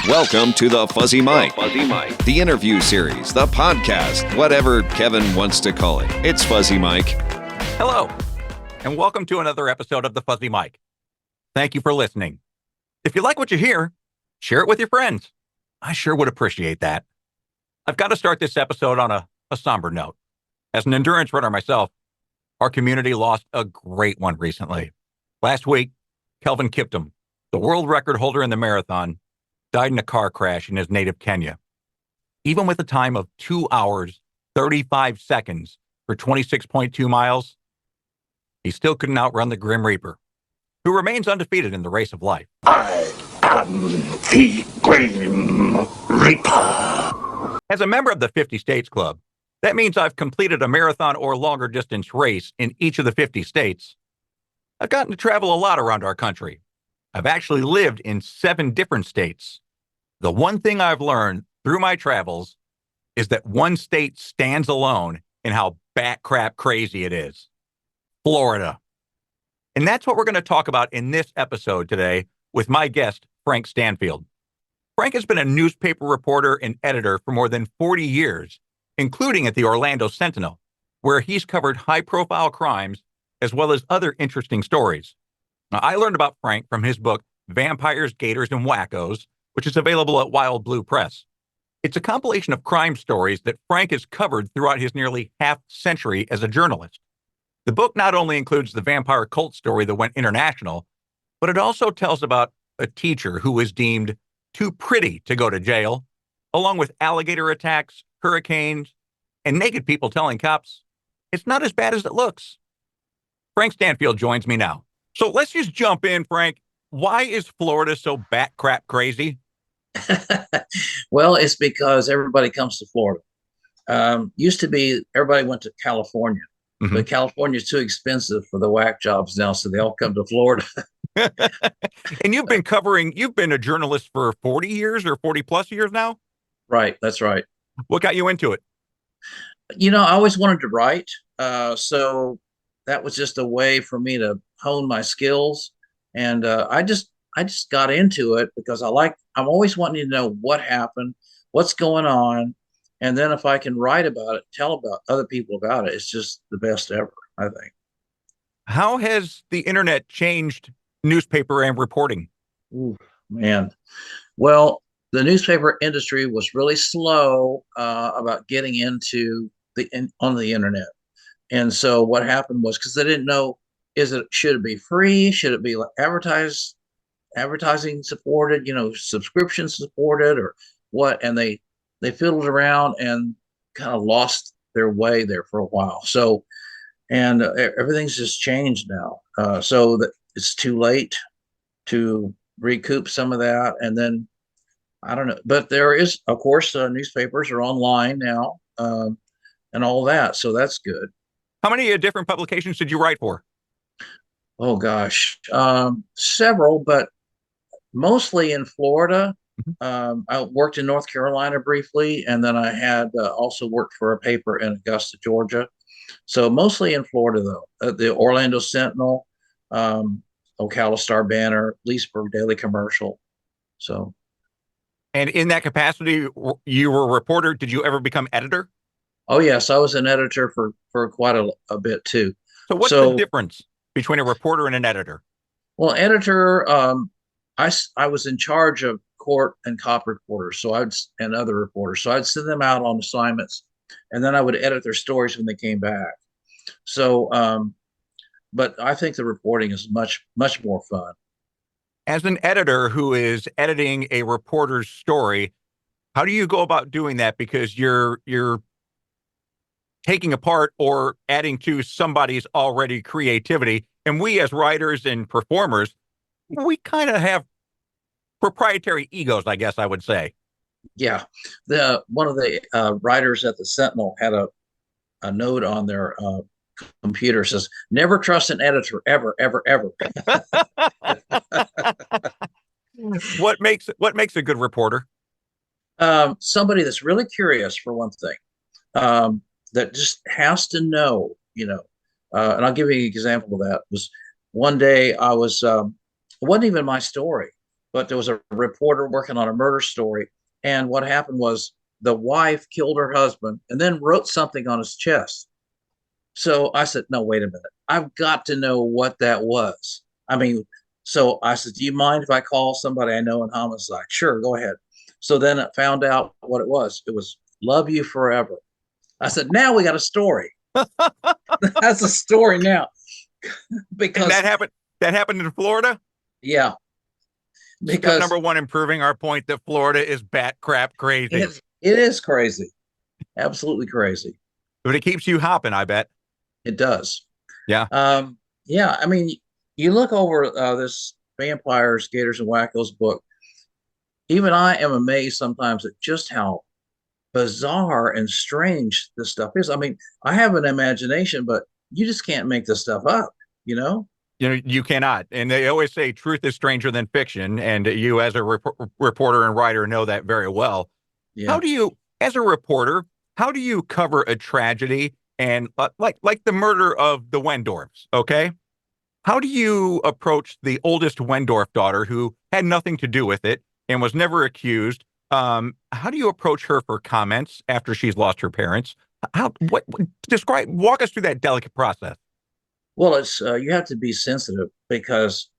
Welcome to the Fuzzy Mike, the interview series, the podcast, whatever Kevin wants to call it. It's Fuzzy Mike. Hello, and welcome to another episode of the Fuzzy Mike. Thank you for listening. If you like what you hear, share it with your friends. I sure would appreciate that. I've got to start this episode on a somber note. As an endurance runner myself, our community lost a great one recently. Last week, Kelvin Kiptum, the world record holder in the marathon, died in a car crash in his native Kenya. Even with a time of 2 hours, 35 seconds for 26.2 miles, he still couldn't outrun the Grim Reaper, who remains undefeated in the race of life. I am the Grim Reaper. As a member of the 50 States Club, that means I've completed a marathon or longer distance race in each of the 50 states. I've gotten to travel a lot around our country. I've actually lived in 7 different states. The one thing I've learned through my travels is that one state stands alone in how bat crap crazy it is. Florida. And that's what we're going to talk about in this episode today with my guest, Frank Stanfield. Frank has been a newspaper reporter and editor for more than 40 years, including at the Orlando Sentinel, where he's covered high-profile crimes as well as other interesting stories. Now, I learned about Frank from his book, Vampires, Gators, and Wackos, which is available at Wild Blue Press. It's a compilation of crime stories that Frank has covered throughout his nearly half-century as a journalist. The book not only includes the vampire cult story that went international, but it also tells about a teacher who was deemed too pretty to go to jail, along with alligator attacks, hurricanes, and naked people telling cops, it's not as bad as it looks. Frank Stanfield joins me now. So let's just jump in, Frank. Why is Florida so bat crap crazy? Well, it's because everybody comes to Florida. Used to be everybody went to California, but California is too expensive for the whack jobs now, so they all come to Florida. And you've been a journalist for 40 years or 40 plus years now? Right, that's right. What got you into it? I always wanted to write, so that was just a way for me to hone my skills, and I just got into it because I'm always wanting to know what happened, what's going on, and then if I can write about it, tell about other people about it, it's just the best ever, I think. How has the internet changed newspaper and reporting? Ooh, man. Well, the newspaper industry was really slow about getting into on the internet. And so what happened was because they didn't know, should it be free? Should it be like advertising supported, subscription supported or what? And they fiddled around and kind of lost their way there for a while. So, and everything's just changed now. So that it's too late to recoup some of that. And then I don't know, but there is, of course, newspapers are online now and all that. So that's good. How many different publications did you write for? Oh, gosh, several, but mostly in Florida. I worked in North Carolina briefly, and then I had also worked for a paper in Augusta, Georgia. So mostly in Florida, though. The Orlando Sentinel, Ocala Star Banner, Leesburg Daily Commercial. So. And in that capacity, you were a reporter. Did you ever become editor? Oh, yes. I was an editor for quite a bit, too. So what's the difference between a reporter and an editor? Well, editor, I was in charge of court and cop reporters, and other reporters. So I'd send them out on assignments, and then I would edit their stories when they came back. So, but I think the reporting is much, much more fun. As an editor who is editing a reporter's story, how do you go about doing that? Because you're taking apart or adding to somebody's already creativity. And we as writers and performers, we kind of have proprietary egos, I guess I would say. Yeah. One of the writers at the Sentinel had a note on their computer says, never trust an editor, ever, ever, ever. What makes a good reporter? Somebody that's really curious, for one thing, that just has to know, and I'll give you an example of that. Was one day I was, it wasn't even my story. but there was a reporter working on a murder story. And what happened was the wife killed her husband and then wrote something on his chest. So I said, no, wait a minute. I've got to know what that was. I mean, so I said, do you mind if I call somebody I know in homicide? Sure, go ahead. So then I found out what it was. It was Love You Forever. I said, now we got a story. That's a story now. Because and that happened in Florida? Yeah. Step Because number one, improving our point that Florida is bat crap crazy. it is crazy. Absolutely crazy. But it keeps you hopping, I bet. It does. Yeah. Yeah. I mean, you look over this Vampires, Gators, and Wackos book. Even I am amazed sometimes at just how bizarre and strange this stuff is. I mean, I have an imagination, but you just can't make this stuff up, you know? You know, you cannot. And they always say truth is stranger than fiction. And you, as a reporter and writer, know that very well. Yeah. How do you, as a reporter, how do you cover a tragedy and like the murder of the Wendorfs? Okay. How do you approach the oldest Wendorf daughter who had nothing to do with it and was never accused? How do you approach her for comments after she's lost her parents? Walk us through that delicate process. Well, it's you have to be sensitive because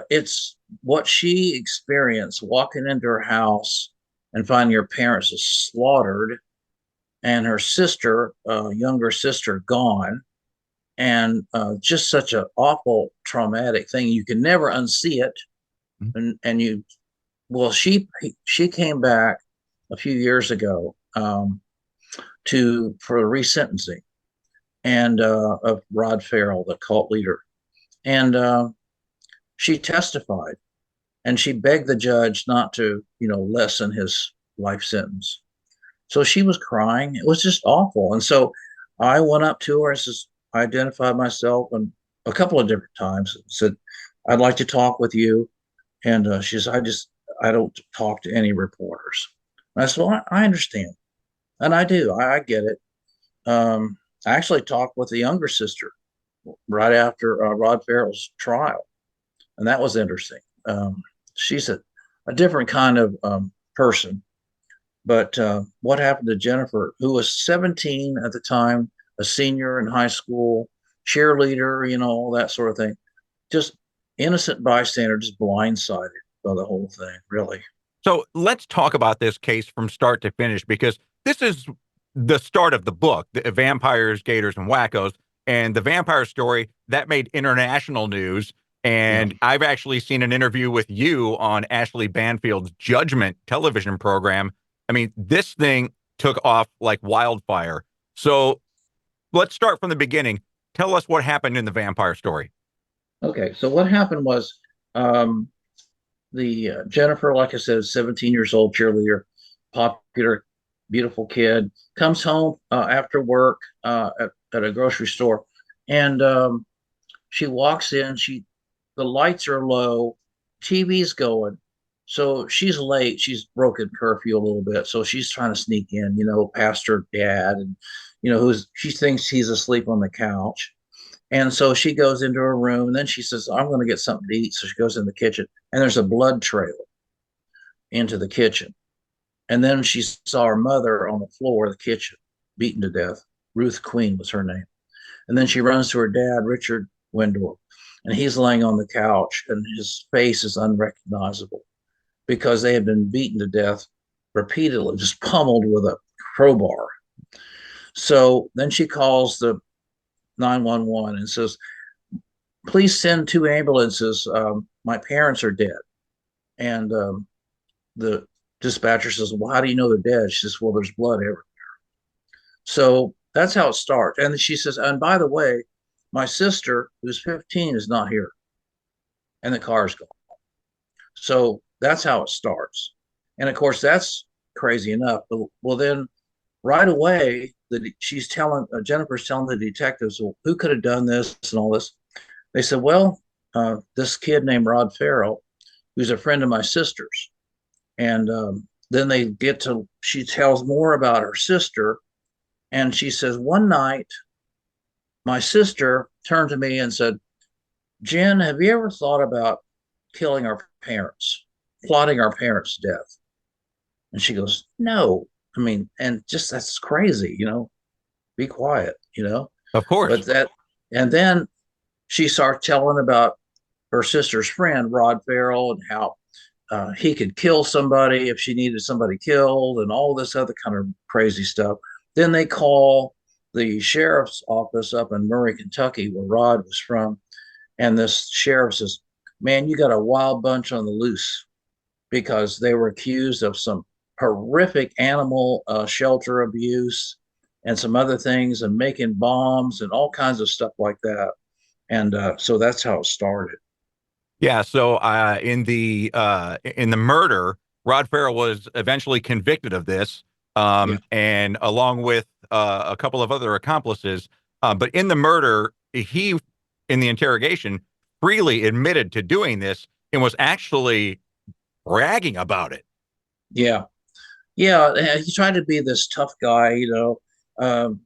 it's what she experienced walking into her house and finding her parents is slaughtered and her sister, younger sister, gone, and just such an awful, traumatic thing. You can never unsee it, and you. Well, she came back a few years ago for resentencing and of Rod Farrell, the cult leader, and she testified and she begged the judge not to, lessen his life sentence. So she was crying. It was just awful. And so I went up to her and identified myself and a couple of different times and said, I'd like to talk with you. And she said, I don't talk to any reporters. And I said, well, I understand. And I do. I get it. I actually talked with the younger sister right after Rod Farrell's trial. And that was interesting. She's a different kind of person. But what happened to Jennifer, who was 17 at the time, a senior in high school, cheerleader, all that sort of thing, just innocent bystander, just blindsided by the whole thing, really. So let's talk about this case from start to finish, because this is the start of the book, the Vampires, Gators, and Wackos. And the vampire story, that made international news. And yeah. I've actually seen an interview with you on Ashley Banfield's Judgment television program. I mean, this thing took off like wildfire. So let's start from the beginning. Tell us what happened in the vampire story. Okay, so what happened was the Jennifer, like I said, 17 years old, cheerleader, popular, beautiful kid, comes home after work at a grocery store, and she walks in. The lights are low, TV's going, so she's late. She's broken curfew a little bit, so she's trying to sneak in, past her dad, and she thinks he's asleep on the couch. And so she goes into her room, and then she says, I'm going to get something to eat. So she goes in the kitchen, and there's a blood trail into the kitchen. And then she saw her mother on the floor of the kitchen, beaten to death. Ruth Queen was her name. And then she runs to her dad, Richard Wendorf, and he's laying on the couch, and his face is unrecognizable because they had been beaten to death repeatedly, just pummeled with a crowbar. So then she calls the 911 and says, please send 2 ambulances. My parents are dead. And the dispatcher says, well, how do you know they're dead? She says, well, there's blood everywhere. So that's how it starts. And she says, and by the way, my sister, who's 15, is not here. And the car's gone. So that's how it starts. And of course, that's crazy enough. But, well, then right away, Jennifer's telling the detectives, well, who could have done this and all this? They said, well, this kid named Rod Farrell, who's a friend of my sister's. And then she tells more about her sister. And she says, one night, my sister turned to me and said, Jen, have you ever thought about killing our parents? plotting our parents' death. And she goes, no. I mean, and just that's crazy, be quiet, Of course. But and then she starts telling about her sister's friend, Rod Farrell, and how he could kill somebody if she needed somebody killed and all this other kind of crazy stuff. Then they call the sheriff's office up in Murray, Kentucky, where Rod was from. And this sheriff says, man, you got a wild bunch on the loose, because they were accused of some horrific animal shelter abuse and some other things, and making bombs and all kinds of stuff like that. And so that's how it started. Yeah. So in the murder, Rod Farrell was eventually convicted of this, Yeah. and along with a couple of other accomplices. But in the murder, he, in the interrogation, freely admitted to doing this and was actually bragging about it. Yeah. Yeah. And he tried to be this tough guy, and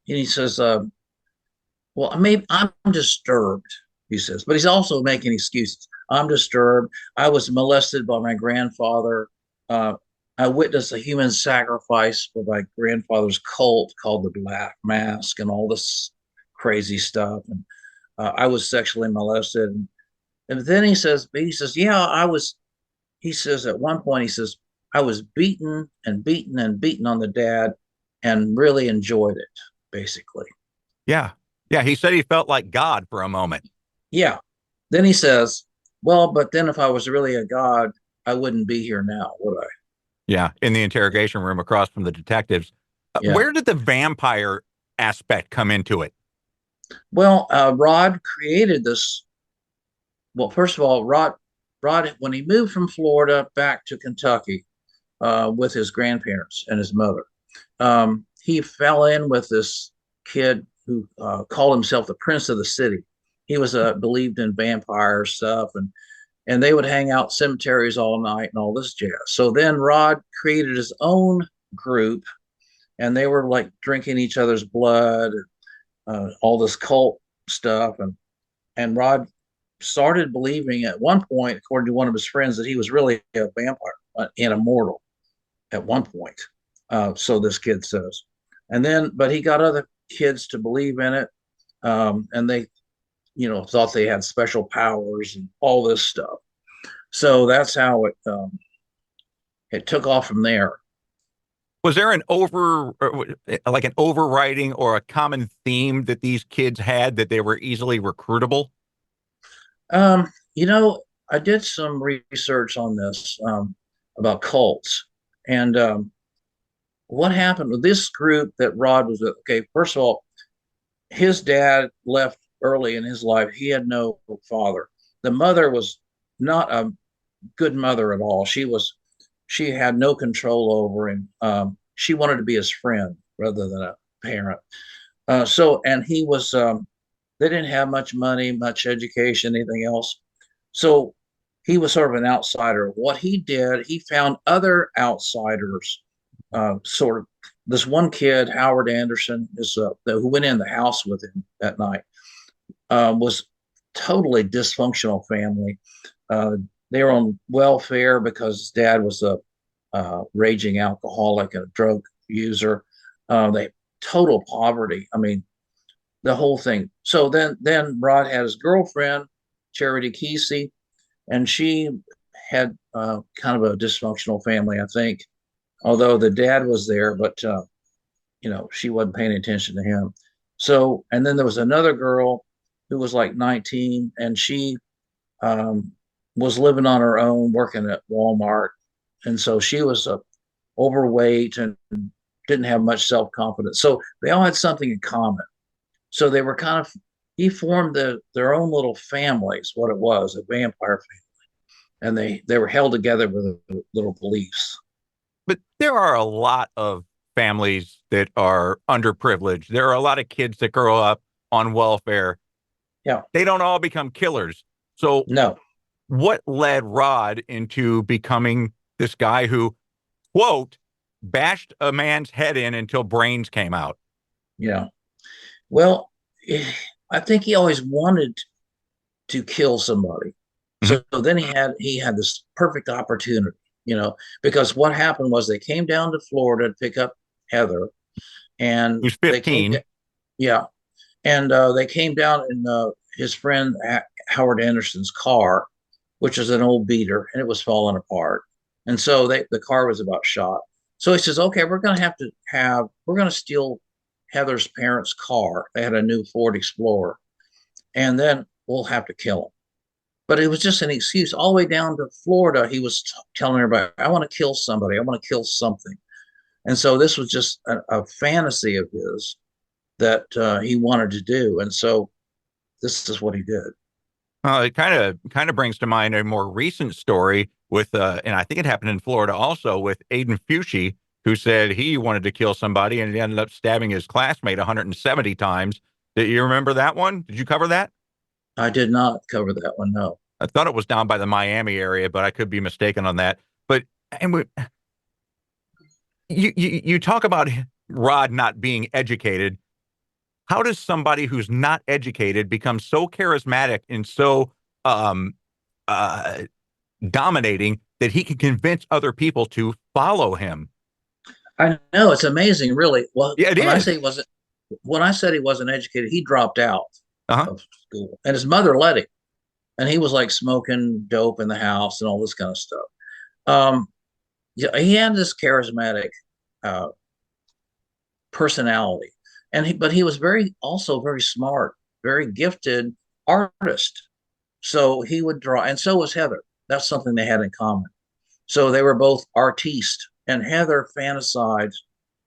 he says, well, I'm disturbed, he says, but he's also making excuses. I'm disturbed. I was molested by my grandfather. Uh, I witnessed a human sacrifice for my grandfather's cult called the Black Mask and all this crazy stuff. And I was sexually molested. And then yeah, I was. He says at one point, he says, I was beaten and beaten and beaten on the dad and really enjoyed it, basically. Yeah. Yeah. He said he felt like God for a moment. Yeah. Then he says, well, but then if I was really a god, I wouldn't be here now, would I? Yeah. In the interrogation room across from the detectives. Yeah. Where did the vampire aspect come into it? Well, Rod created this. Well, first of all, Rod, when he moved from Florida back to Kentucky with his grandparents and his mother, he fell in with this kid who called himself the Prince of the City. He was believed in vampire stuff, and they would hang out cemeteries all night and all this jazz. So then Rod created his own group, and they were like drinking each other's blood, and all this cult stuff, and Rod started believing at one point, according to one of his friends, that he was really a vampire, an immortal at one point. So this kid says, but he got other kids to believe in it, and they, thought they had special powers and all this stuff. So that's how it took off from there. Was there an overriding or a common theme that these kids had, that they were easily recruitable? I did some research on this about cults, and what happened with this group that Rod was with. Okay, first of all, his dad left early in his life. He had no father. The mother was not a good mother at all. She had no control over him. She wanted to be his friend rather than a parent. And he was. They didn't have much money, much education, anything else. So he was sort of an outsider. What he did, he found other outsiders. Sort of this one kid, Howard Anderson, who went in the house with him that night, was totally dysfunctional family. They were on welfare because his dad was a raging alcoholic and a drug user. They total poverty. I mean, the whole thing. So then Rod had his girlfriend, Charity Kesey, and she had kind of a dysfunctional family, I think. Although the dad was there, but she wasn't paying attention to him. So, and then there was another girl who was like 19, and she was living on her own, working at Walmart, and so she was overweight and didn't have much self confidence. So they all had something in common. So they were he formed their own little families, what it was, a vampire family. And they were held together with little beliefs. But there are a lot of families that are underprivileged. There are a lot of kids that grow up on welfare. Yeah. They don't all become killers. So no. What led Rod into becoming this guy who, quote, bashed a man's head in until brains came out? Yeah. Well, I think he always wanted to kill somebody. Mhm. So then he had this perfect opportunity, because what happened was they came down to Florida to pick up Heather, and Who's they came, 15. yeah, and they came down in his friend Howard Anderson's car, which is an old beater, and it was falling apart. And so the car was about shot. So he says, "Okay, we're going to steal Heather's parents' car. They had a new Ford Explorer, and then we'll have to kill him." But it was just an excuse. All the way down to Florida, he was telling everybody, "I want to kill somebody. I want to kill something." And so this was just a fantasy of his that he wanted to do. And so this is what he did. It kind of brings to mind a more recent story with, and I think it happened in Florida also with Aiden Fucci, who said he wanted to kill somebody and he ended up stabbing his classmate 170 times. Do you remember that one? Did you cover that? I did not cover that one. No. I thought it was down by the Miami area, but I could be mistaken on that. But and we, you talk about Rod not being educated. How does somebody who's not educated become so charismatic and so um, uh, dominating that he can convince other people to follow him? I know it's amazing, really. Well, Yeah, it is. when I said he wasn't educated, he dropped out Uh-huh. of school, and his mother let him, and he was like smoking dope in the house and all this kind of stuff. Um, yeah, he had this charismatic uh, personality, but he was also very smart, very gifted artist. So he would draw, and so was Heather. That's something they had in common. So they were both artistes, and Heather fantasized.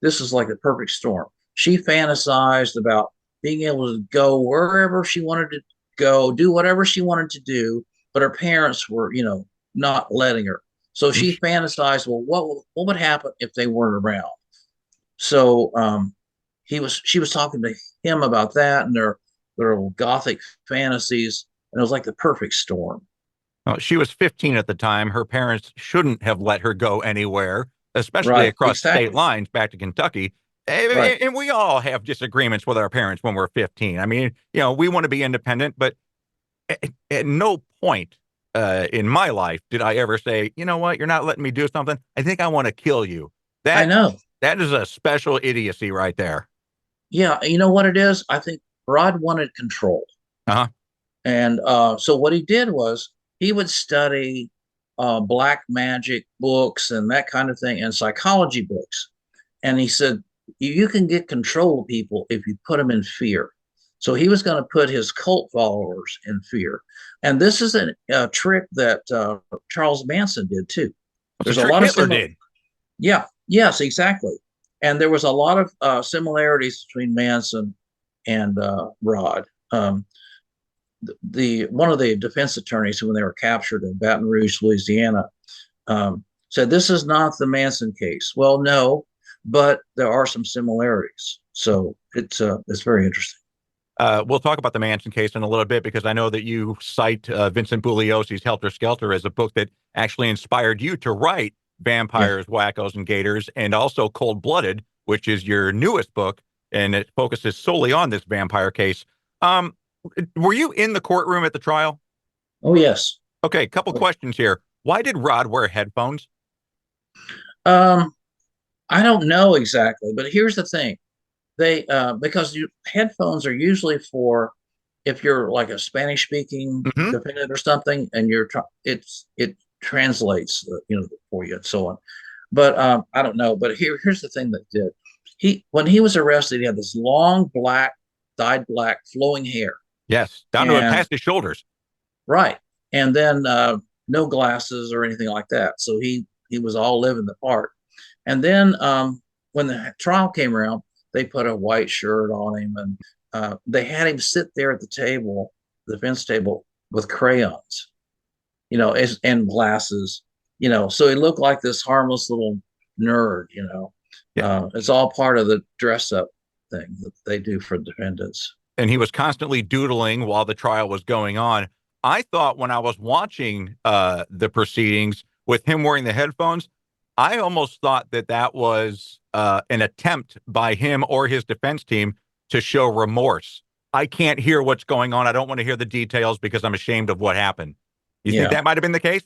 This is like a perfect storm. She fantasized about being able to go wherever she wanted to go, do whatever she wanted to do, but her parents were, not letting her. So she fantasized, well, what would happen if they weren't around? So she was talking to him about that and their gothic fantasies, and it was like the perfect storm. Well, she was 15 at the time. Her parents shouldn't have let her go anywhere, especially Right, across state exactly. lines back to Kentucky. Right. And we all have disagreements with our parents when we're 15. I mean, we want to be independent, but at no point in my life did I ever say, you know what, you're not letting me do something. I think I want to kill you. I That know. that is a special idiocy right there. Yeah, you know what it is? I think Rod wanted control. Uh-huh. And so what he did was he would study black magic books and that kind of thing and psychology books. And he said, you can get control of people if you put them in fear. So he was going to put his cult followers in fear. And this is a trick that Charles Manson did too. It's a There's a trick lot of Hitler did. Yeah, yes, exactly. And there was a lot of similarities between Manson and Rod. The one of the defense attorneys when they were captured in Baton Rouge, Louisiana, said this is not the Manson case. Well, no, but there are some similarities. So it's very interesting. We'll talk about the Manson case in a little bit because I know that you cite Vincent Bugliosi's Helter Skelter as a book that actually inspired you to write Yeah. Vampires, Wackos, and Gators, and also Cold Blooded, which is your newest book, and it focuses solely on this vampire case. Um, were you in the courtroom at the trial? Oh yes. Okay, couple questions here. Why did Rod wear headphones? Um, I don't know exactly, but here's the thing: they because headphones are usually for if you're like a Spanish speaking Hmm. defendant or something, and it translates for you and so on. But I don't know. But here's the thing that did he when he was arrested, he had this long dyed black flowing hair, Yes, down to it and past his shoulders. right, and then no glasses or anything like that. So he was all living the part. And then when the trial came around, they put a white shirt on him, and they had him sit there at the table, the defense table, with crayons, and glasses, so he looked like this harmless little nerd. Yeah. It's all part of the dress up thing that they do for defendants. And he was constantly doodling while the trial was going on. I thought when I was watching the proceedings with him wearing the headphones, I almost thought that that was an attempt by him or his defense team to show remorse. I can't hear what's going on. I don't want to hear the details because I'm ashamed of what happened. You think Yeah. that might have been the case?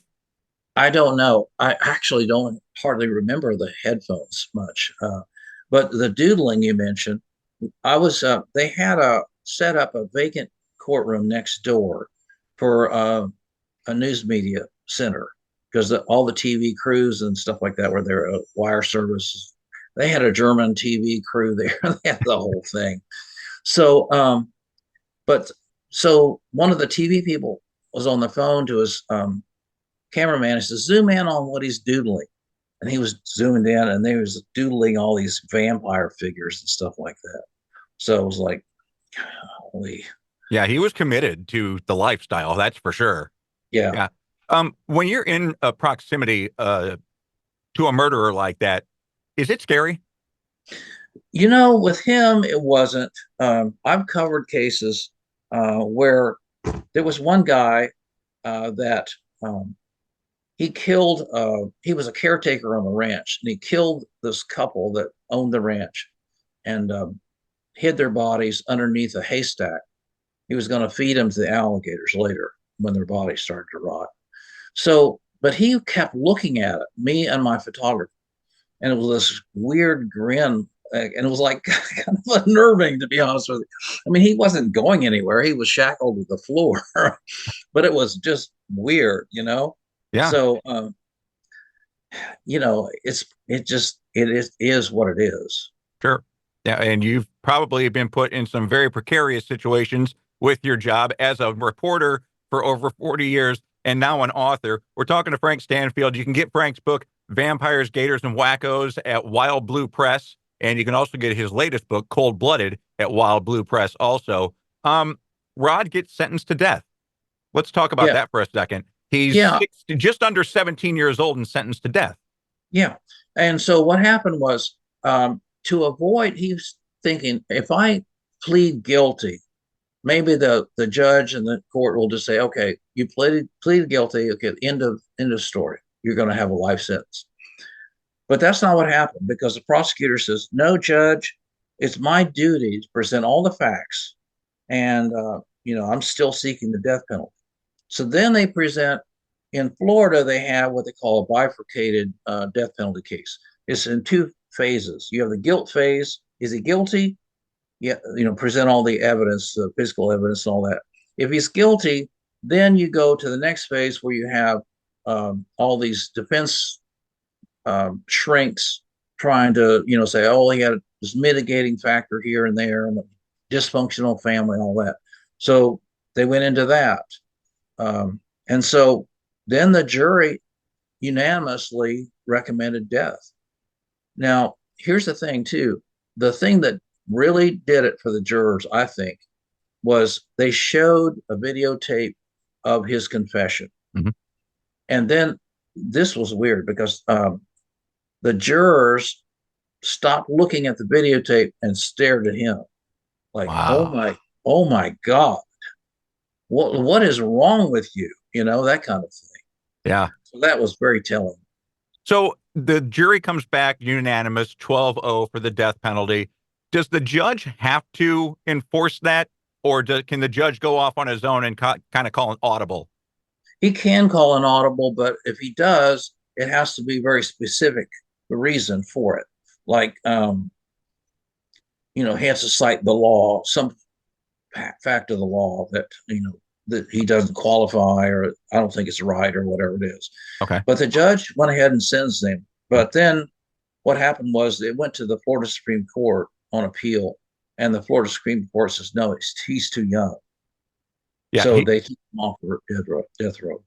I don't know. I actually don't hardly remember the headphones much. But the doodling you mentioned, they had set up a vacant courtroom next door for a news media center because all the TV crews and stuff like that were there, wire services. They had a German TV crew there. They had the whole thing. So, but so one of the TV people was on the phone to his cameraman. He says, zoom in on what he's doodling. And he was zooming in and they was doodling all these vampire figures and stuff like that. So it was like, holy. Yeah, he was committed to the lifestyle, that's for sure. Yeah. Yeah. When you're in a proximity to a murderer like that, is it scary? With him, it wasn't. I've covered cases where there was one guy that he killed, he was a caretaker on the ranch, and he killed this couple that owned the ranch and hid their bodies underneath a haystack. He was going to feed them to the alligators later when their bodies started to rot. So, but he kept looking at it, me and my photographer, and it was this weird grin. And it was like kind of unnerving, to be honest with you. I mean, he wasn't going anywhere. He was shackled to the floor, but it was just weird. Yeah, So, it is what it is. sure. Yeah, and you've probably been put in some very precarious situations with your job as a reporter for over 40 years and now an author. We're talking to Frank Stanfield. You can get Frank's book, Vampires, Gators, and Wackos, at Wild Blue Press. And you can also get his latest book, Cold Blooded, at Wild Blue Press also. Rod gets sentenced to death. Let's talk about Yeah. that for a second. He's Yeah. just under 17 years old and sentenced to death. Yeah. And so what happened was, to avoid, he was thinking, if I plead guilty, maybe the judge and the court will just say, okay, you pleaded guilty. Okay, end of story. You're going to have a life sentence. But that's not what happened, because the prosecutor says, no, judge, it's my duty to present all the facts. And, I'm still seeking the death penalty. So then they present, in Florida, they have what they call a bifurcated death penalty case. It's in two phases. You have the guilt phase. Is he guilty? Yeah, present all the evidence, the physical evidence and all that. If he's guilty, then you go to the next phase where you have all these defense shrinks trying to, say, oh, he had this mitigating factor here and there, and a dysfunctional family and all that. So they went into that. And so then the jury unanimously recommended death. Now, here's the thing, too. The thing that really did it for the jurors, I think, was they showed a videotape of his confession. Mhm. And then this was weird because the jurors stopped looking at the videotape and stared at him like, Wow. oh my God, what is wrong with you? That kind of thing. Yeah. So that was very telling. So the jury comes back unanimous, 12-0 for the death penalty. Does the judge have to enforce that, or can the judge go off on his own and kind of call an audible? He can call an audible, but if he does, it has to be very specific, the reason for it. Like, he has to cite the law, some fact of the law that, that he doesn't qualify, or I don't think it's right, or whatever it is. Okay. But the judge went ahead and sentenced him. But then what happened was it went to the Florida Supreme Court on appeal, and the Florida Supreme Court says, no, he's too young. Yeah. So they took him off the death row.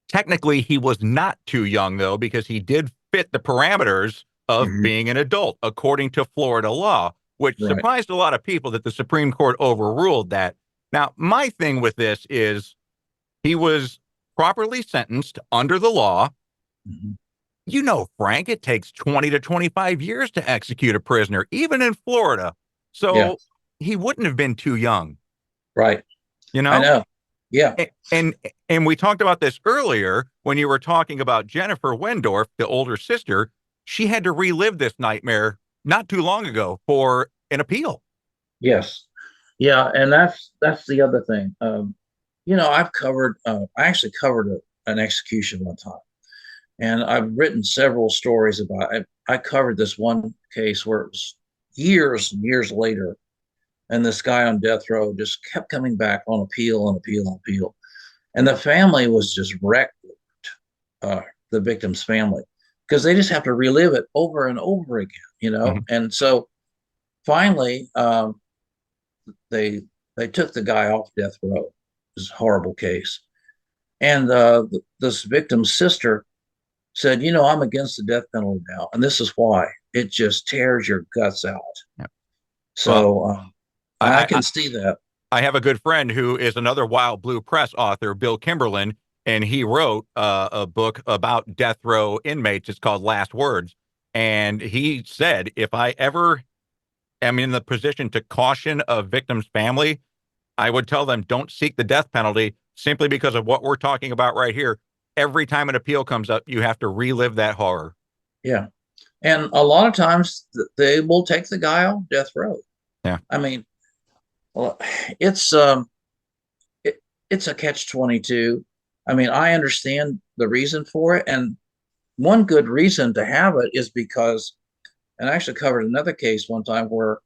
Technically, he was not too young, though, because he did fit the parameters of being an adult, according to Florida law, which surprised a lot of people that the Supreme Court overruled that. Now, my thing with this is he was properly sentenced under the law. Frank, it takes 20 to 25 years to execute a prisoner, even in Florida. So he wouldn't have been too young. Right. I know. Yeah. And we talked about this earlier when you were talking about Jennifer Wendorf, the older sister. She had to relive this nightmare not too long ago for an appeal. Yes. Yeah. And that's the other thing. I've covered, I actually covered an execution one time, and I've written several stories about it. I covered this one case where it was years and years later, and this guy on death row just kept coming back on appeal and appeal and appeal. And the family was just wrecked, uh, the victim's family, because they just have to relive it over and over again. Mhm. And so finally, they they took the guy off death row. This horrible case. And this victim's sister said, I'm against the death penalty now. And this is why it just tears your guts out. Yeah. Well, So I I, can see that. I have a good friend who is another Wild Blue Press author, Bill Kimberlin, and he wrote a book about death row inmates. It's called Last Words. And he said, if I ever am in the position to caution a victim's family, I would tell them don't seek the death penalty simply because of what we're talking about right here. Every time an appeal comes up, you have to relive that horror. Yeah. And a lot of times they will take the guy off death row. Yeah. I mean, well, it's it's a catch-22. I mean, I understand the reason for it, and one good reason to have it is because, and I actually covered another case one time where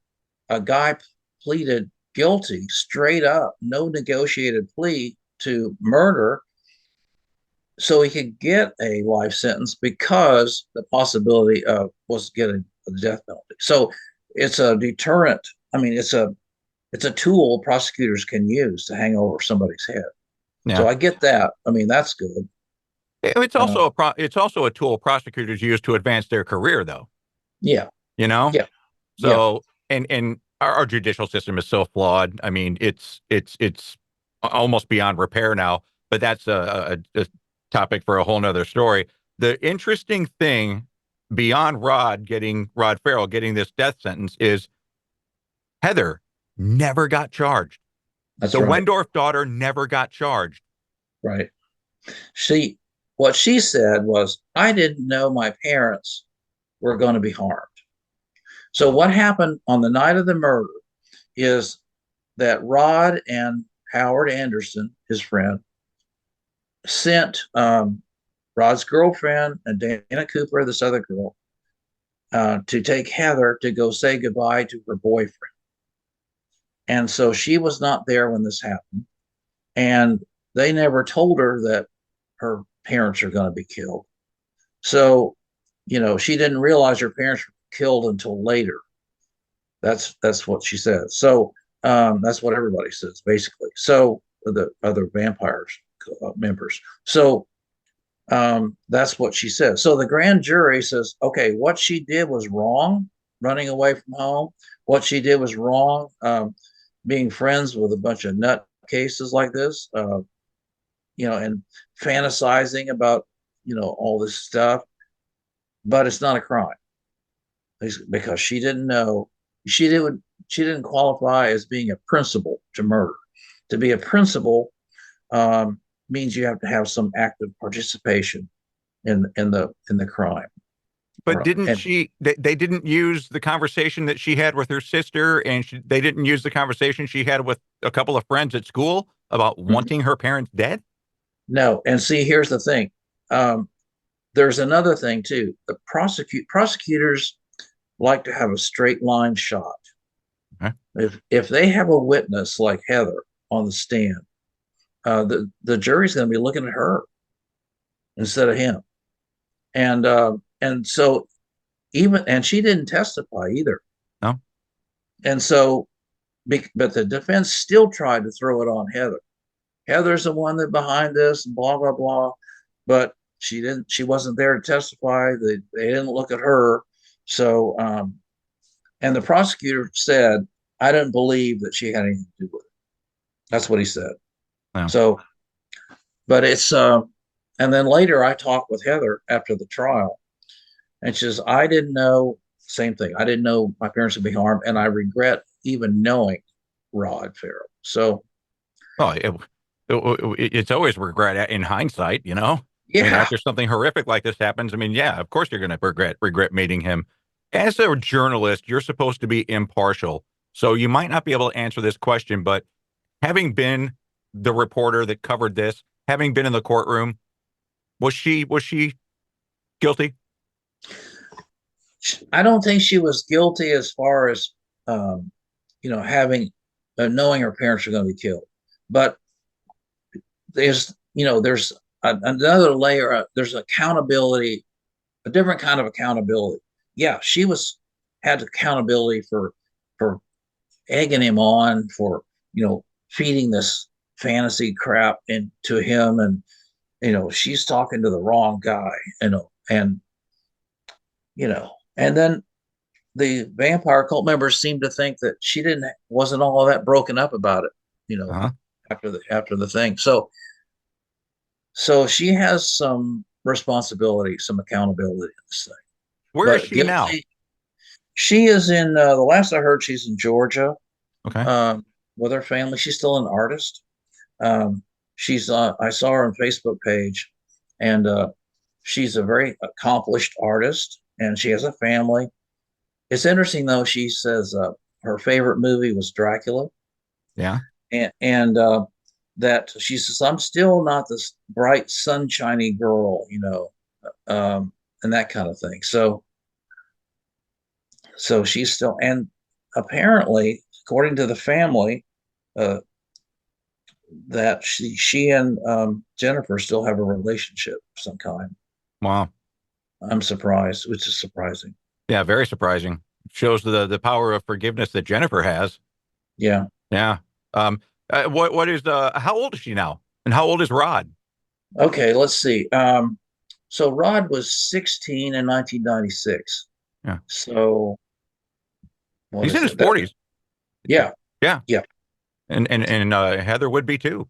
a guy pleaded guilty straight up, no negotiated plea to murder, so he could get a life sentence because the possibility of was getting the death penalty. So it's a deterrent. I mean, it's a tool prosecutors can use to hang over somebody's head. Yeah. So I get that. I mean, that's good. It's also it's also a tool prosecutors use to advance their career, though. Yeah, You know, yeah, yeah. so and our judicial system is so flawed. I mean, it's almost beyond repair now. But that's a topic for a whole nother story. The interesting thing beyond Rod Farrell getting this death sentence is Heather never got charged. That's The right. Wendorf daughter never got charged. Right. She, what she said was, I didn't know my parents were going to be harmed. So what happened on the night of the murder is that Rod and Howard Anderson, his friend, sent Rod's girlfriend and Dana Cooper, this other girl, to take Heather to go say goodbye to her boyfriend. And so she was not there when this happened. And they never told her that her parents are going to be killed. So, she didn't realize her parents were killed until later. That's what she said. So that's what everybody says, basically. So the other vampires members. So that's what she says. So the grand jury says, okay, what she did was wrong, running away from home. What she did was wrong, being friends with a bunch of nut cases like this, and fantasizing about, all this stuff. But it's not a crime because she didn't know. She didn't qualify as being a principal to murder. To be a principal means you have to have some active participation in the crime. But they didn't use the conversation that she had with her sister, and they didn't use the conversation she had with a couple of friends at school about wanting her parents dead? No, and see, here's the thing. There's another thing too. The prosecutors like to have a straight line shot. Okay. If they have a witness like Heather on the stand, the jury's going to be looking at her instead of him, and so and she didn't testify either. No. And so, but the defense still tried to throw it on Heather. Heather's the one that behind this, and blah blah blah. But she didn't. She wasn't there to testify. They didn't look at her. So, and the prosecutor said, "I didn't believe that she had anything to do with it." That's what he said. No. So, but it's and then later I talked with Heather after the trial, and she says, "I didn't know." Same thing. I didn't know my parents would be harmed, and I regret even knowing Rod Farrell. So, Well, it's always regret in hindsight, I mean, yeah, after something horrific like this happens, I mean, yeah, of course you're going to regret meeting him. As a journalist, you're supposed to be impartial. So you might not be able to answer this question, but having been the reporter that covered this, having been in the courtroom, was she guilty? I don't think she was guilty as far as having knowing her parents are going to be killed, but there's another layer. There's accountability, a different kind of accountability. Yeah, she had accountability for egging him on, for feeding this fantasy crap into him, and she's talking to the wrong guy, and and then the vampire cult members seem to think that she wasn't all that broken up about it, Uh-huh. after the thing. So she has some responsibility, some accountability in this thing. Where is But she now? guilty, she is in the last I heard, she's in Georgia, Okay. with her family. She's still an artist. She's I saw her on Facebook page, and she's a very accomplished artist, and she has a family. It's interesting though. She says her favorite movie was Dracula, Yeah. and that she says, I'm still not this bright sunshiny girl, and that kind of thing. So she's still, and apparently, according to the family, uh, that she and Jennifer still have a relationship of some kind. Wow. I'm surprised, which is surprising. Yeah, very surprising. Shows the power of forgiveness that Jennifer has. Yeah. Yeah. What is how old is she now? And how old is Rod? Okay, let's see. So Rod was 16 in 1996. Yeah. So He's in his 40s. Yeah. Yeah. Yeah. And Heather would be too.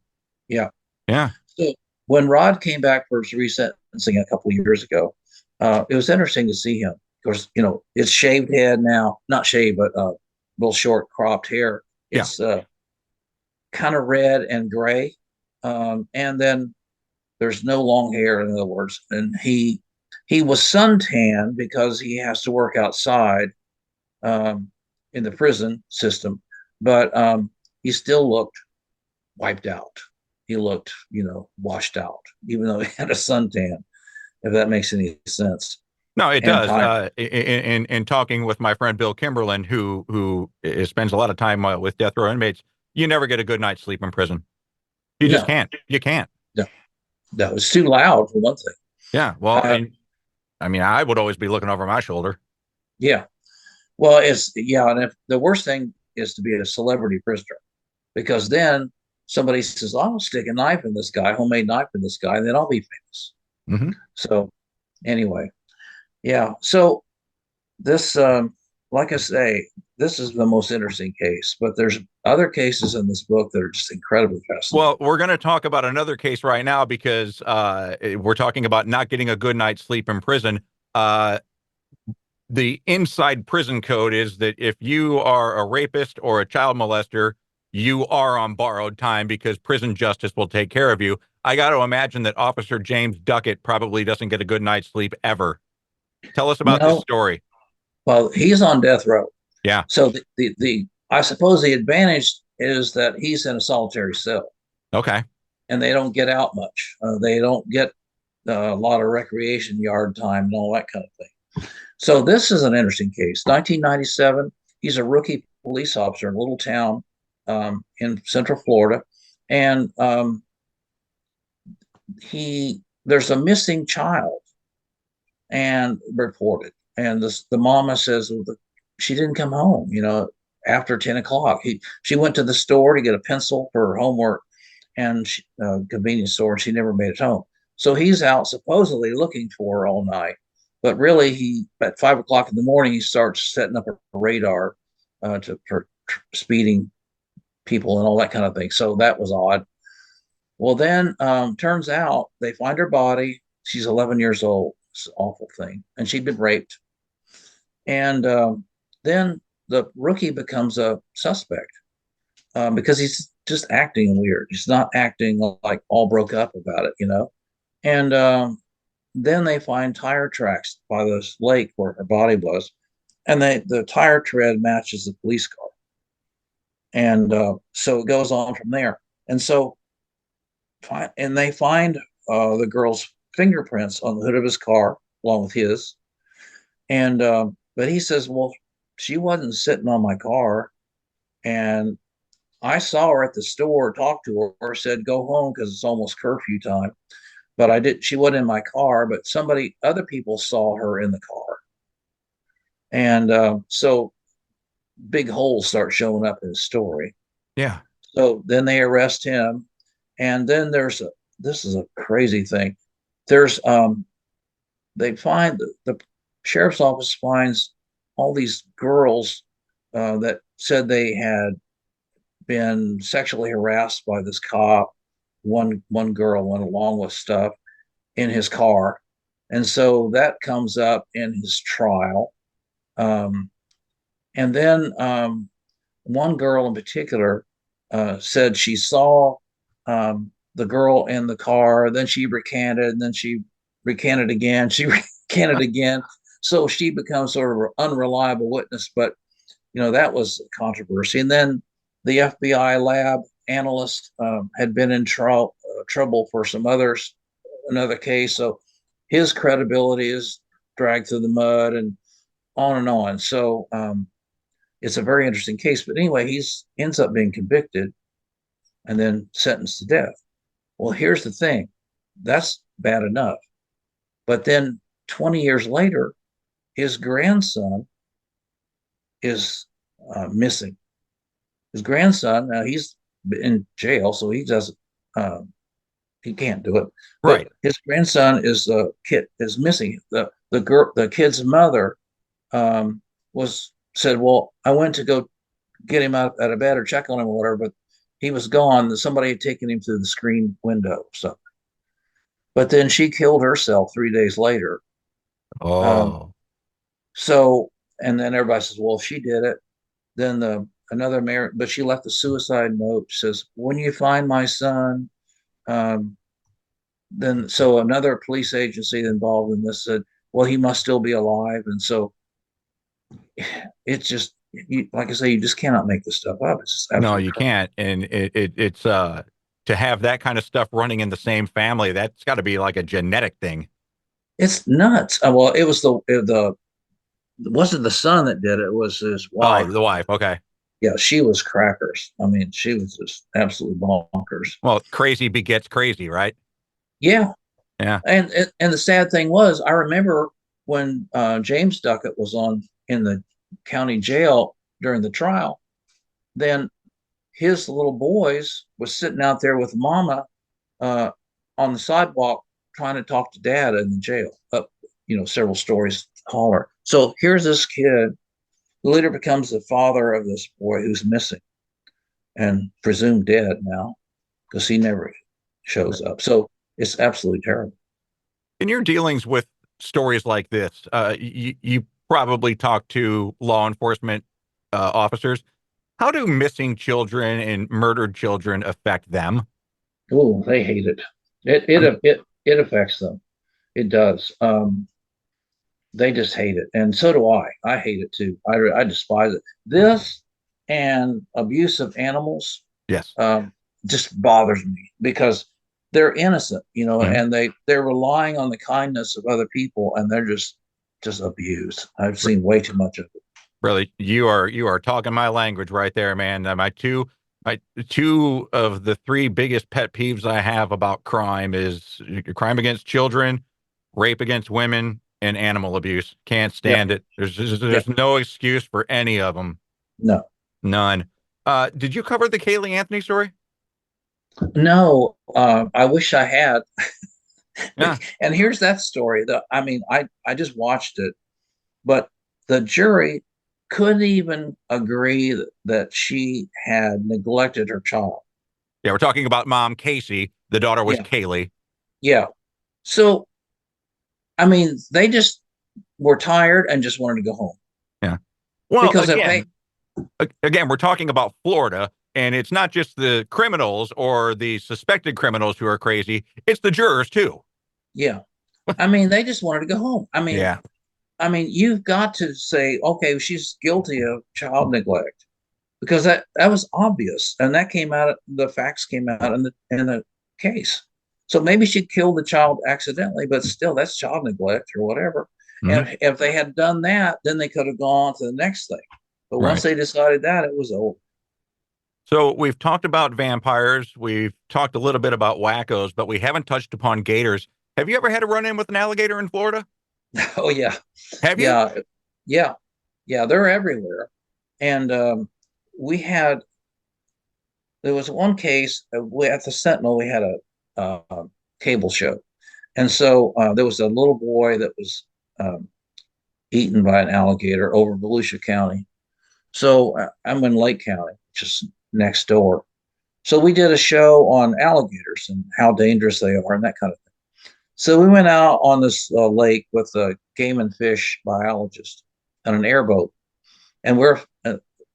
Yeah. Yeah. So when Rod came back for his resentencing a couple of years ago, it was interesting to see him. Of course, it's shaved head now, not shaved, but little short cropped hair. It's kind of red and gray. And then there's no long hair, in other words. And he was suntan because he has to work outside in the prison system, but he still looked wiped out. He looked, washed out, even though he had a suntan, if that makes any sense. No, it And does. In talking with my friend Bill Kimberlin, who spends a lot of time with death row inmates, you never get a good night's sleep in prison. You just can't. You can't. No, it's too loud for one thing. Yeah. Well, I would always be looking over my shoulder. Yeah. Well, and if the worst thing is to be a celebrity prisoner, because then somebody says, I'll stick a knife in this guy, homemade knife in this guy, and then I'll be famous. Mm-hmm. So anyway, yeah. So this, like I say, this is the most interesting case, but there's other cases in this book that are just incredibly fascinating. Well, we're going to talk about another case right now because we're talking about not getting a good night's sleep in prison. The inside prison code is that if you are a rapist or a child molester, you are on borrowed time because prison justice will take care of you. I got to imagine that Officer James Duckett probably doesn't get a good night's sleep ever. Tell us about this story. Well, he's on death row. Yeah. So the I suppose the advantage is that he's in a solitary cell. Okay. And they don't get out much. They don't get a lot of recreation yard time and all that kind of thing. So this is an interesting case. 1997, he's a rookie police officer in a little town in Central Florida, and there's a missing child and reported. And the mama says she didn't come home, after 10 o'clock. She went to the store to get a pencil for her homework and convenience store, and she never made it home. So he's out supposedly looking for her all night. But really, at 5 o'clock in the morning, he starts setting up a radar for speeding people and all that kind of thing. So that was odd. Well, then turns out they find her body. She's 11 years old. It's an awful thing. And she'd been raped. And then the rookie becomes a suspect because he's just acting weird. He's not acting like all broke up about it, And then they find tire tracks by this lake where her body was, and the tire tread matches the police car. And so it goes on from there. And so and they find the girl's fingerprints on the hood of his car along with his. And but he says, well, she wasn't sitting on my car, and I saw her at the store, talked to her, said go home because it's almost curfew time. But I did. She wasn't in my car, but other people saw her in the car, and so big holes start showing up in his story. Yeah. So then they arrest him, and then this is a crazy thing. There's they find the sheriff's office finds all these girls that said they had been sexually harassed by this cop. One girl went along with stuff in his car, and so that comes up in his trial. Um, and then one girl in particular said she saw the girl in the car. Then she recanted, and then she recanted again. She recanted again. So she becomes sort of an unreliable witness. But that was a controversy. And then the FBI lab analyst had been in trouble for another case. So his credibility is dragged through the mud and on and on. So it's a very interesting case. But anyway, he ends up being convicted and then sentenced to death. Well, here's the thing. That's bad enough. But then 20 years later, his grandson is missing. His grandson, now he's in jail, so he doesn't, he can't do it. Right. But his grandson is missing. The kid's mother said, well, I went to go get him out of bed or check on him or whatever, but he was gone. Somebody had taken him through the screen window. So, but then she killed herself 3 days later. Oh. So, and then everybody says, well, if she did it, then another married, but she left a suicide note. Says, when you find my son, then so another police agency involved in this said, well, he must still be alive. And so it's just, like I say, you just cannot make this stuff up. It's just No, you crazy. can't. And it's to have that kind of stuff running in the same family, that's got to be like a genetic thing. It's nuts. Well, it was the wasn't the son that did it. It was his wife. Oh, the wife. Okay. Yeah, she was crackers. I mean, she was just absolutely bonkers. Well, crazy begets crazy, right? Yeah. Yeah. And the sad thing was, I remember when James Duckett was in the county jail during the trial, then his little boys was sitting out there with mama on the sidewalk trying to talk to dad in the jail, up several stories taller. So here's this kid who later becomes the father of this boy who's missing and presumed dead now because he never shows up. So it's absolutely terrible. In your dealings with stories like this, you probably talk to law enforcement officers. How do missing children and murdered children affect them? Oh, they hate it. It affects them. It does. They just hate it, and so do I. I hate it too. I despise it. This and abuse of animals Yes. just bothers me because they're innocent, Mhm. and they're relying on the kindness of other people, and they're just abused. I've seen way too much of it. Really, you are talking my language right there, man. My two of the three biggest pet peeves I have about crime is crime against children, rape against women, and animal abuse. Can't Yep. stand it. There's Yep. no excuse for any of them. No, None. Did you cover the Kaylee Anthony story? no. I wish I had. Yeah. And here's that story. I just watched it, but the jury couldn't even agree that she had neglected her child. Yeah, we're talking about mom Casey. The daughter was Yeah. Kaylee. Yeah. So, they just were tired and just wanted to go home. Yeah. Well, Because again, we're talking about Florida, and it's not just the criminals or the suspected criminals who are crazy. It's the jurors too. yeah. They just wanted to go home. Yeah. You've got to say, okay, she's guilty of child neglect because that was obvious, and that came out. The facts came out in the case. So maybe she killed the child accidentally, but still, that's child neglect or whatever. Mhm. And if they had done that, then they could have gone on to the next thing. But once Right. they decided that, it was over. So we've talked about vampires. We've talked a little bit about wackos, but we haven't touched upon gators. Have you ever had a run in with an alligator in Florida? Oh yeah, Have you? yeah, yeah, yeah. They're everywhere. And we had there was one case at the Sentinel. We had a cable show, and so there was a little boy that was um, eaten by an alligator over Volusia County. So I'm in Lake County, just next door. So we did a show on alligators and how dangerous they are and that kind of thing. So we went out on this lake with a game and fish biologist on an airboat, and we're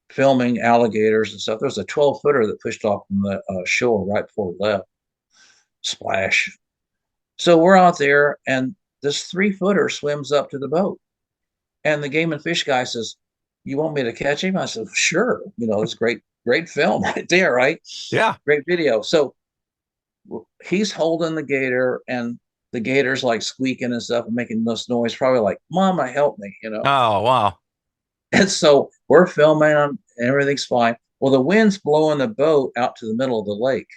filming alligators and stuff. There was a 12-footer that pushed off from the shore right before we left. Splash. So we're out there, and this 3-footer swims up to the boat. And the game and fish guy says, "You want me to catch him?" I said, "Sure." It's great film right there, right? Yeah. Great video. So he's holding the gator, and the gator's like squeaking and stuff and making this noise, probably like, "Mama, help me." Oh, wow. And so we're filming them, and everything's fine. Well, the wind's blowing the boat out to the middle of the lake.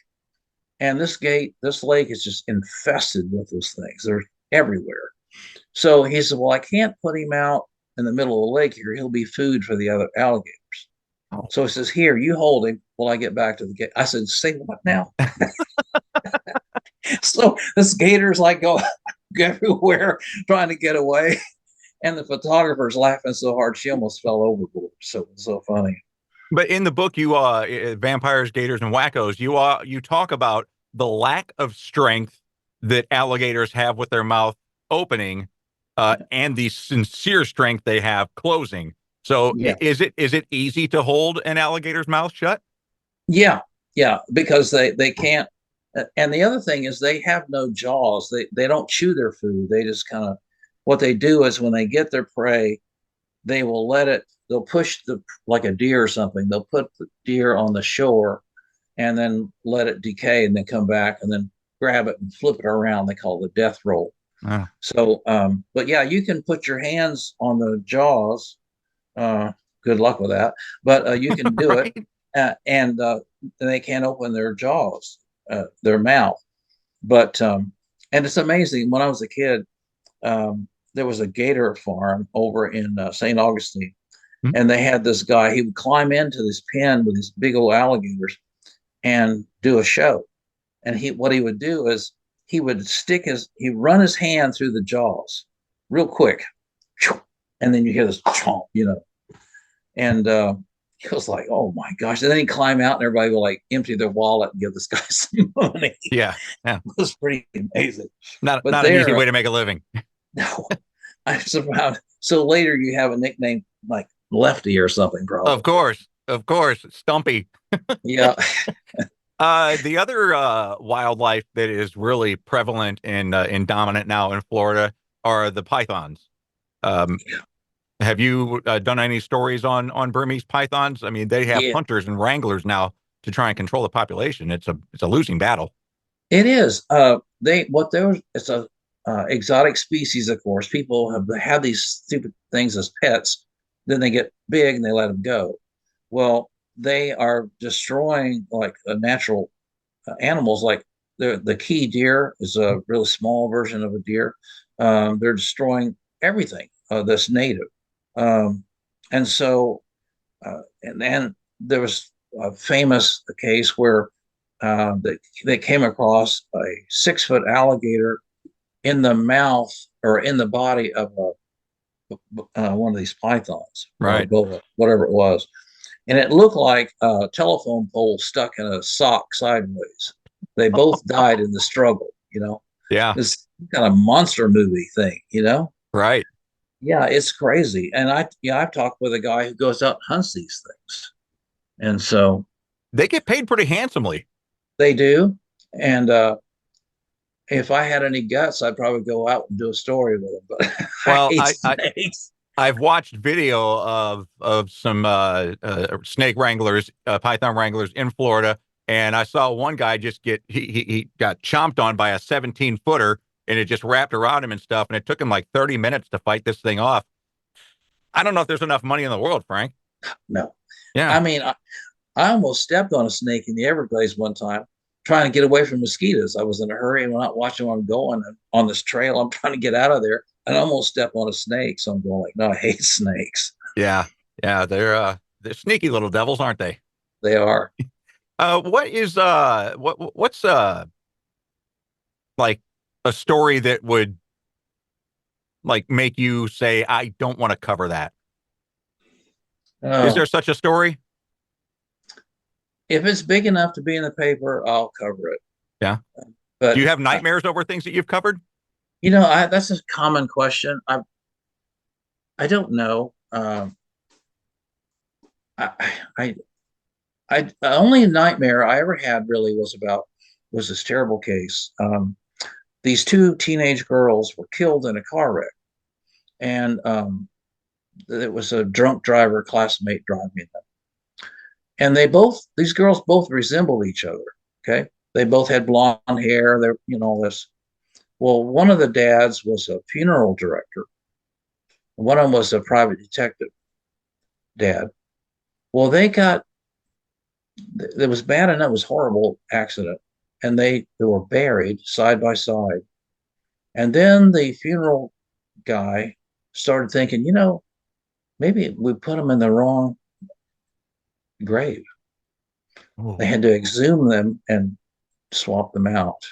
And this lake is just infested with those things. They're everywhere. So he said, "Well, I can't put him out in the middle of the lake here. He'll be food for the other alligators." Oh. So he says, "Here, you hold him while I get back to the gate." I said, "Say what now?" So this gator's like go everywhere trying to get away. And the photographer's laughing so hard she almost fell overboard. So it was so funny. But in the book, vampires, gators, and wackos, you talk about the lack of strength that alligators have with their mouth opening, and the sincere strength they have closing. So, Yeah. is it easy to hold an alligator's mouth shut? Yeah. Yeah. Because they can't. And the other thing is they have no jaws. They don't chew their food. They just kind of, what they do is when they get their prey, they will they'll push like a deer or something. They'll put the deer on the shore and then let it decay and then come back and then grab it and flip it around. They call it the death roll. Oh. So, but yeah, you can put your hands on the jaws. Good luck with that. But you can do Right? it. And they can't open their jaws, their mouth. But, and it's amazing. When I was a kid, there was a gator farm over in St. Augustine. Hmm? And they had this guy, he would climb into this pen with these big old alligators and do a show. And what he would do is he'd run his hand through the jaws real quick. And then you hear this chomp. And he was like, "Oh my gosh." And then he'd climb out and everybody would like empty their wallet and give this guy some money. Yeah. Yeah. It was pretty amazing. Not But an easy way to make a living. no, I survived. So later you have a nickname like Lefty or something, probably. Of course, Stumpy. Yeah. The other wildlife that is really prevalent and dominant now in Florida are the pythons. Um, have you done any stories on Burmese pythons? I mean, they have Yeah, hunters and wranglers now to try and control the population. It's a losing battle. it is. It's a exotic species, of course. People have had these stupid things as pets, then they get big and they let them go. Well, they are destroying like a natural animals. Like the key deer is a really small version of a deer. They're destroying everything that's native. Um, and so, and then there was a famous case where they came across a 6-foot alligator in the mouth or in the body of one of these pythons or Right. boa, whatever it was. And it looked like a telephone pole stuck in a sock sideways. They both died in the struggle. Yeah. This kind of monster movie thing. Right. Yeah, it's crazy. And I've talked with a guy who goes out and hunts these things. And so They get paid pretty handsomely. they do. And if I had any guts, I'd probably go out and do a story with them. But I Well, hate I snakes. I've watched video of some snake wranglers, python wranglers in Florida, And I saw one guy just he got chomped on by a 17-footer, and it just wrapped around him and stuff. And it took him like 30 minutes to fight this thing off. I don't know if there's enough money in the world, Frank. No. Yeah. I mean, I almost stepped on a snake in the Everglades one time trying to get away from mosquitoes. I was in a hurry and not watching where I'm going. And on this trail, I'm trying to get out of there and I almost stepped on a snake. So I'm going like, no, I hate snakes. Yeah. Yeah. They're sneaky little devils, aren't they? They are. What's like a story that would like make you say, I don't want to cover that? Is there such a story? If it's big enough to be in the paper, I'll cover it. Yeah. But do you have nightmares over things that you've covered? That's a common question. I don't know. The only nightmare I ever had really was this terrible case. These two teenage girls were killed in a car wreck, and it was a drunk driver classmate driving them. And these girls both resembled each other. Okay, they both had blonde hair. They're all this. Well, one of the dads was a funeral director. One of them was a private detective dad. Well, it was bad enough. It was a horrible accident. And they were buried side by side. And then the funeral guy started thinking, maybe we put them in the wrong grave. Oh. They had to exhume them and swap them out.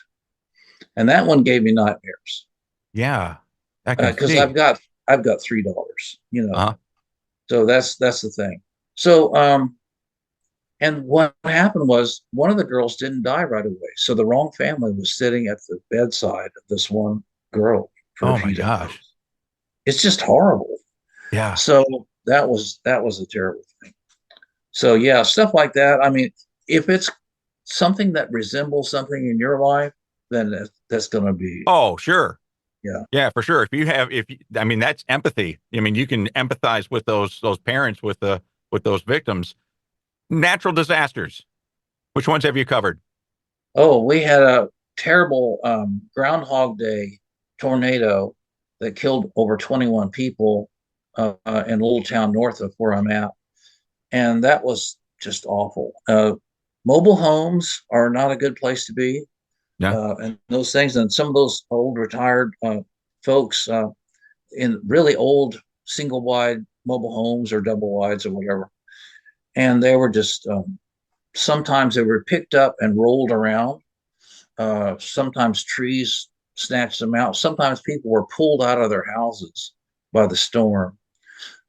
And that one gave me nightmares. Yeah. Because I've got $3, Uh-huh. So that's the thing. So and what happened was one of the girls didn't die right away. So the wrong family was sitting at the bedside of this one girl for Oh a few my days. gosh. It's just horrible. Yeah. So that was a terrible thing. So yeah, stuff like that. I mean, if it's something that resembles something in your life, then that's going to be. Oh, sure. Yeah. Yeah, for sure. I mean, that's empathy. I mean, you can empathize with those parents with those victims. Natural disasters. Which ones have you covered? Oh, we had a terrible Groundhog Day tornado that killed over 21 people in a little town north of where I'm at. And that was just awful. Mobile homes are not a good place to be. Yeah. And those things, and some of those old retired folks in really old single wide mobile homes or double wides or whatever. And they were just, sometimes they were picked up and rolled around. Sometimes trees snatched them out. Sometimes people were pulled out of their houses by the storm.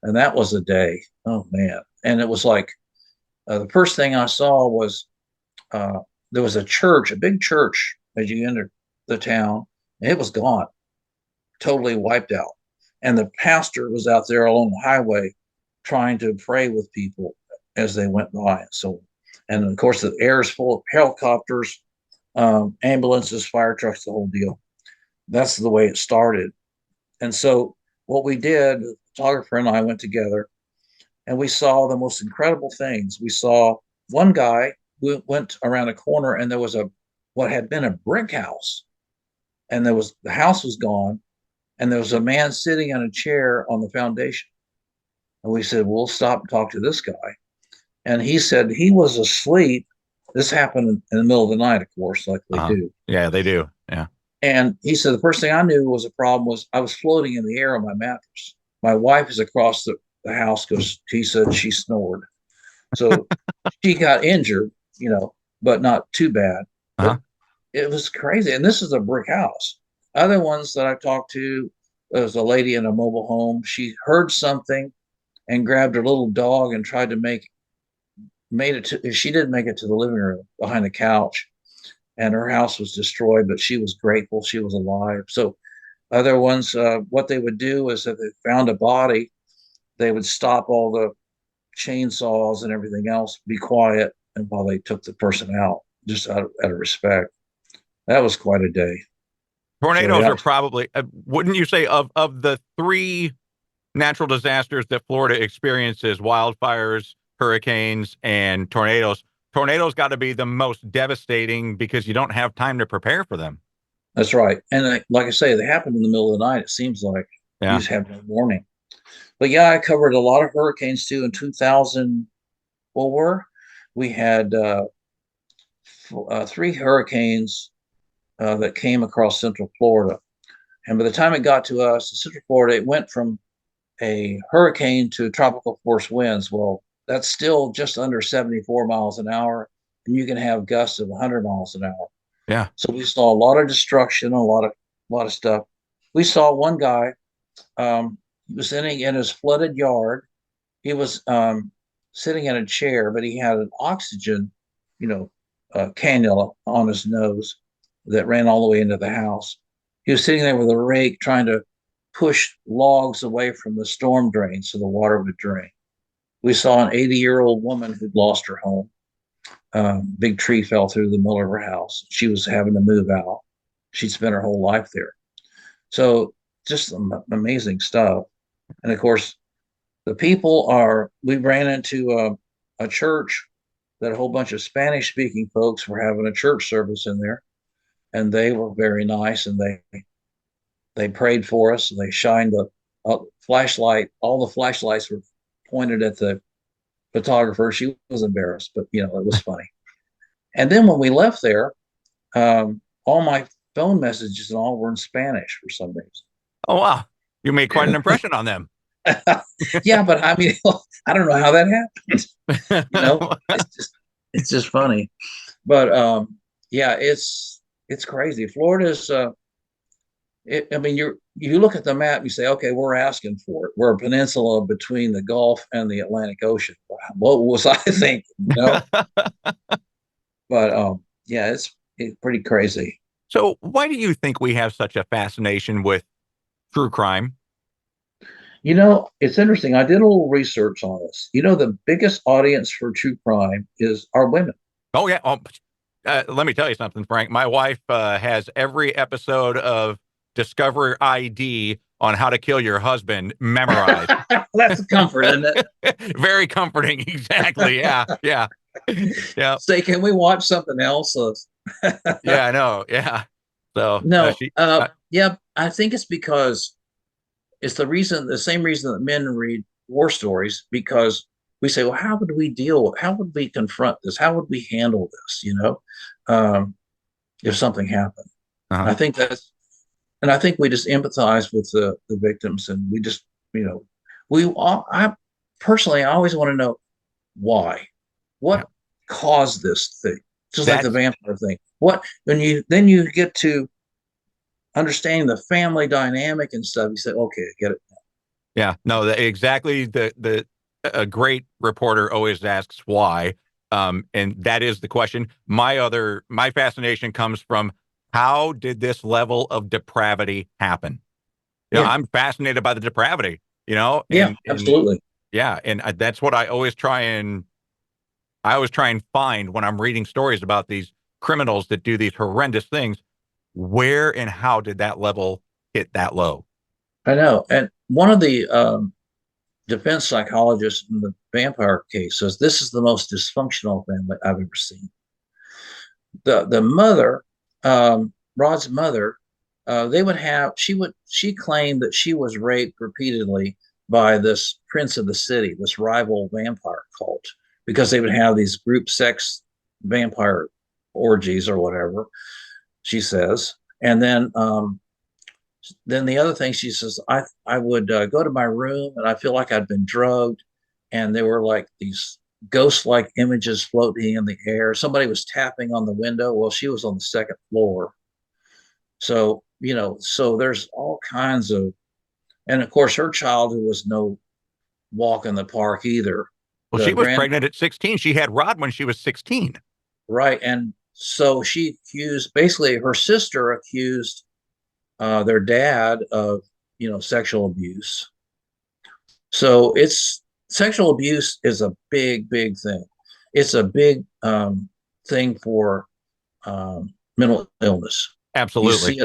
And that was a day. Oh, man. And it was like the first thing I saw was there was a big church as you entered the town. And it was gone, totally wiped out. And the pastor was out there along the highway trying to pray with people as they went by. And of course, the air is full of helicopters, ambulances, fire trucks, the whole deal. That's the way it started. And so what we did, the photographer and I went together and we saw the most incredible things. We saw one guy who went around a corner and there was what had been a brick house, and the house was gone, and there was a man sitting in a chair on the foundation. And we said, we'll stop and talk to this guy. And he said he was asleep. This happened in the middle of the night, of course, like they do. Yeah, they do. Yeah. And he said the first thing I knew was a problem was I was floating in the air on my mattress. My wife is across the house because he said she snored. So she got injured, but not too bad. Uh-huh. It was crazy. And this is a brick house. Other ones that I've talked to, there's a lady in a mobile home. She heard something and grabbed her little dog and tried to she didn't make it to the living room behind the couch, and her house was destroyed, but she was grateful she was alive. So other ones, what they would do is if they found a body, they would stop all the chainsaws and everything else, be quiet, and while they took the person out, just out of respect. That was quite a day. Tornadoes are probably, wouldn't you say, of the three natural disasters that Florida experiences, wildfires, hurricanes, and tornadoes tornadoes got to be the most devastating because you don't have time to prepare for them. That's right. And like I say, they happen in the middle of the night. It seems like you Yeah. just have no warning. But yeah, I covered a lot of hurricanes too. In 2004, we had 3 hurricanes that came across Central Florida. And by the time it got to us in Central Florida, it went from a hurricane to tropical force winds. Well, that's still just under 74 miles an hour, and you can have gusts of 100 miles an hour. Yeah. So we saw a lot of destruction, a lot of stuff. We saw one guy. He was sitting in his flooded yard. He was sitting in a chair, but he had an oxygen, cannula on his nose that ran all the way into the house. He was sitting there with a rake trying to push logs away from the storm drain so the water would drain. We saw an 80-year-old woman who'd lost her home. Big tree fell through the middle of her house. She was having to move out. She'd spent her whole life there. So just amazing stuff. And of course, we ran into a church that a whole bunch of Spanish speaking folks were having a church service in there. And they were very nice, and they prayed for us. And they shined a flashlight. All the flashlights were pointed at the photographer. She was embarrassed, but it was funny. And then when we left there, all my phone messages and all were in Spanish for some reason. Oh, wow. You made quite an impression on them. Yeah, but I mean, I don't know how that happened. It's just funny. But yeah, it's crazy. Florida's I mean, you look at the map, you say, okay, we're asking for it. We're a peninsula between the Gulf and the Atlantic Ocean. What was I thinking? But yeah, it's pretty crazy. So why do you think we have such a fascination with true crime? It's interesting. I did a little research on this. The biggest audience for true crime are women. Oh, yeah. Let me tell you something, Frank. My wife has every episode of Discovery ID on how to kill your husband memorized. That's a comfort, isn't it? Very comforting. Exactly. Yeah. Yeah. Yeah. Say, can we watch something else? Yeah, I know. Yeah. So No. Yeah, I think it's because it's the same reason that men read war stories, because we say, well, how would we confront this? How would we handle this? If something happened. Uh-huh. I think we just empathize with the victims, and we just, I personally, I always want to know why, what caused this thing, just like the vampire thing. When you get to understanding the family dynamic and stuff, you say, okay, I get it now. Yeah, no, exactly. A great reporter always asks why. And that is the question. My fascination comes from, how did this level of depravity happen? I'm fascinated by the depravity, Absolutely. Yeah. And that's what I always try and find when I'm reading stories about these criminals that do these horrendous things. Where and how did that level hit that low? I know. And one of the defense psychologists in the vampire case says this is the most dysfunctional family I've ever seen. The mother, Rod's mother, she claimed that she was raped repeatedly by this prince of the city, this rival vampire cult, because they would have these group sex vampire orgies or whatever, she says. And then the other thing she says, I would go to my room and I feel like I'd been drugged, and there were like these ghost-like images floating in the air. Somebody was tapping on the window. Well, she was on the second floor. So, so there's all kinds of, and of course her childhood was no walk in the park either. Well, she was pregnant at 16. She had Rod when she was 16. Right. And so basically her sister accused their dad of, sexual abuse. So sexual abuse is a big, big thing. It's a big thing for mental illness. Absolutely.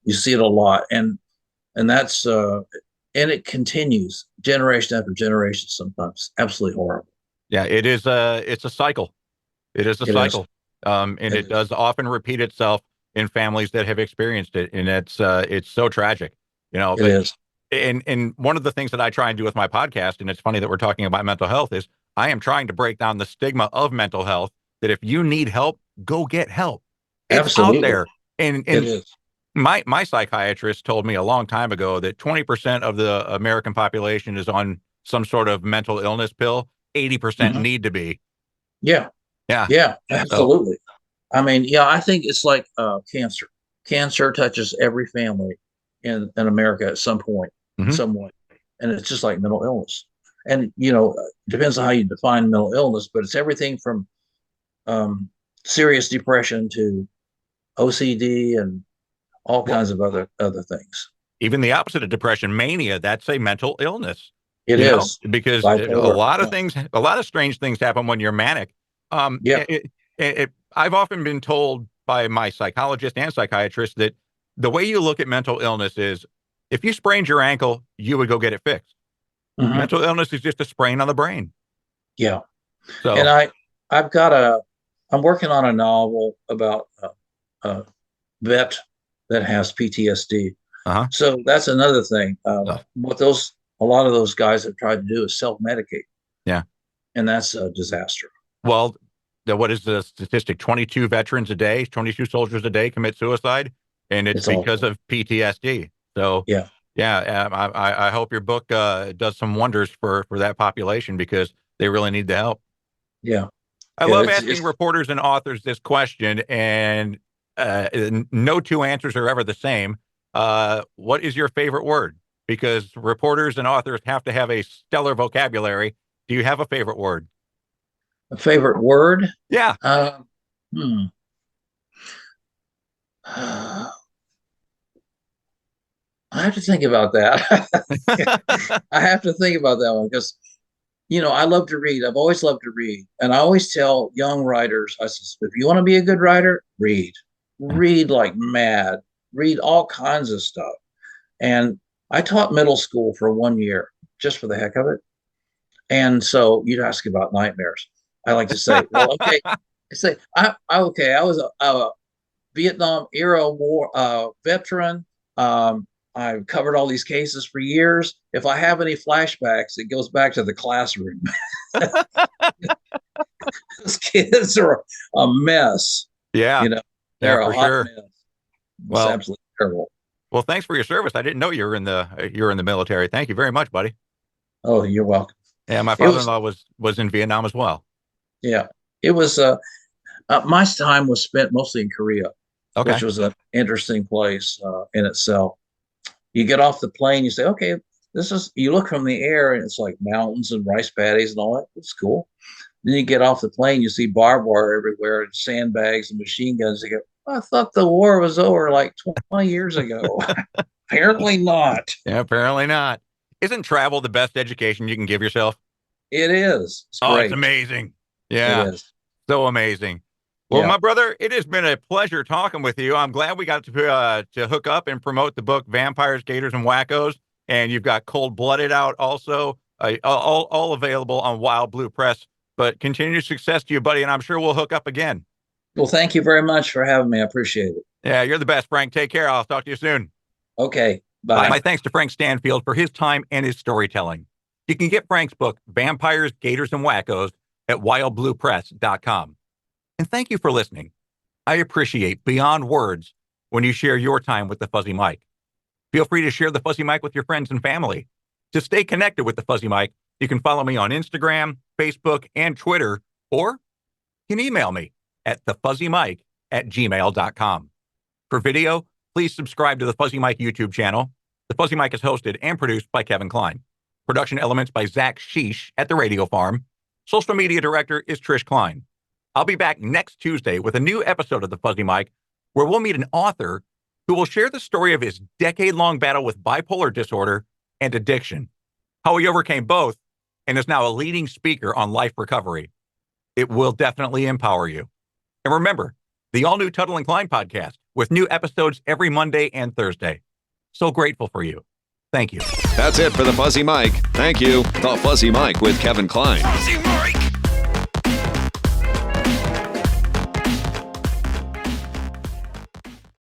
You see it a lot. And that's, and it continues generation after generation, sometimes absolutely horrible. Yeah, it's a cycle. It is a It is. cycle. And It it is. does often repeat itself in families that have experienced it. And it's so tragic, It but is. and one of the things that I try and do with my podcast, and it's funny that we're talking about mental health, is I am trying to break down the stigma of mental health, that if you need help, go get help. It's out Absolutely. there. It And is. my psychiatrist told me a long time ago that 20% of the American population is on some sort of mental illness pill. 80% Mhm. need to be. Yeah. Yeah. Yeah. So, Absolutely. I mean, yeah, I think it's like cancer. Cancer touches every family in America at some point, in Mhm. some way. And it's just like mental illness. And, depends on how you define mental illness, but it's everything from serious depression to OCD and all well, kinds of other things. even the opposite of depression, mania, that's a mental illness, It is because a bipolar. lot of Yeah. things, a lot of strange things happen when you're manic. Yeah. I've often been told by my psychologist and psychiatrist that the way you look at mental illness is, if you sprained your ankle, you would go get it fixed. Mhm. Mental illness is just a sprain on the brain. Yeah. And So, I've I'm working on a novel about a vet that has PTSD. uh-huh. So that's another thing. So, What a lot of those guys have tried to do is self-medicate, yeah. and that's a disaster. Well, what is the statistic? 22 veterans a day, 22 soldiers a day commit suicide, and it's It's because awful. of PTSD. So, Yeah. yeah, I hope your book does some wonders for that population, because they really need the help. Yeah. I Yeah. love It's asking reporters and authors this question, and no two answers are ever the same. What is your favorite word? Because reporters and authors have to have a stellar vocabulary. Do you have a favorite word? a favorite word. Yeah. Hmm. I have to think about that. I have to think about that one because I love to read. I've always loved to read. And I always tell young writers, I says, if you want to be a good writer, read. Read like mad. Read all kinds of stuff. And I taught middle school for 1 year just for the heck of it. And so you'd ask about nightmares. I like to say, well, okay. I say, okay, I was a Vietnam era war veteran. I've covered all these cases for years. If I have any flashbacks, it goes back to the classroom. Those kids are a mess. Yeah. Yeah, They're a for hot sure. mess. It's Well, absolutely terrible. well, thanks for your service. I didn't know you were in the military. Thank you very much, buddy. Oh, you're welcome. Yeah, my It was, father-in-law was in Vietnam as well. yeah, it was. My time was spent mostly in Korea, Okay. which was an interesting place in itself. You get off the plane, you say, okay, you look from the air and it's like mountains and rice paddies and all that. It's cool. Then you get off the plane, you see barbed wire everywhere and sandbags and machine guns. You go, I thought the war was over like 20 years ago. Apparently not. Yeah, apparently not. Isn't travel the best education you can give yourself? It is. It's Oh, it's great. amazing. It Yeah, is. so amazing. Well, Yeah. my brother, it has been a pleasure talking with you. I'm glad we got to hook up and promote the book Vampires, Gators, and Wackos. And you've got Cold Blooded out also, all available on Wild Blue Press. But continued success to you, buddy, and I'm sure we'll hook up again. Well, thank you very much for having me. I appreciate it. Yeah, you're the best, Frank. Take care. I'll talk to you soon. Okay. Bye. My thanks to Frank Stanfield for his time and his storytelling. You can get Frank's book, Vampires, Gators, and Wackos, at wildbluepress.com. And thank you for listening. I appreciate beyond words when you share your time with the Fuzzy Mike. Feel free to share the Fuzzy Mike with your friends and family. To stay connected with the Fuzzy Mike, you can follow me on Instagram, Facebook, and Twitter, or you can email me at thefuzzymike@gmail.com. For video, please subscribe to the Fuzzy Mike YouTube channel. The Fuzzy Mike is hosted and produced by Kevin Klein. Production elements by Zach Sheesh at the Radio Farm. Social media director is Trish Klein. I'll be back next Tuesday with a new episode of the Fuzzy Mike, where we'll meet an author who will share the story of his decade-long battle with bipolar disorder and addiction, how he overcame both, and is now a leading speaker on life recovery. It will definitely empower you. And remember, the all-new Tuttle and Klein podcast with new episodes every Monday and Thursday. So grateful for you. Thank you. That's it for the Fuzzy Mike. Thank you. The Fuzzy Mike with Kevin Klein. Fuzzy Mike.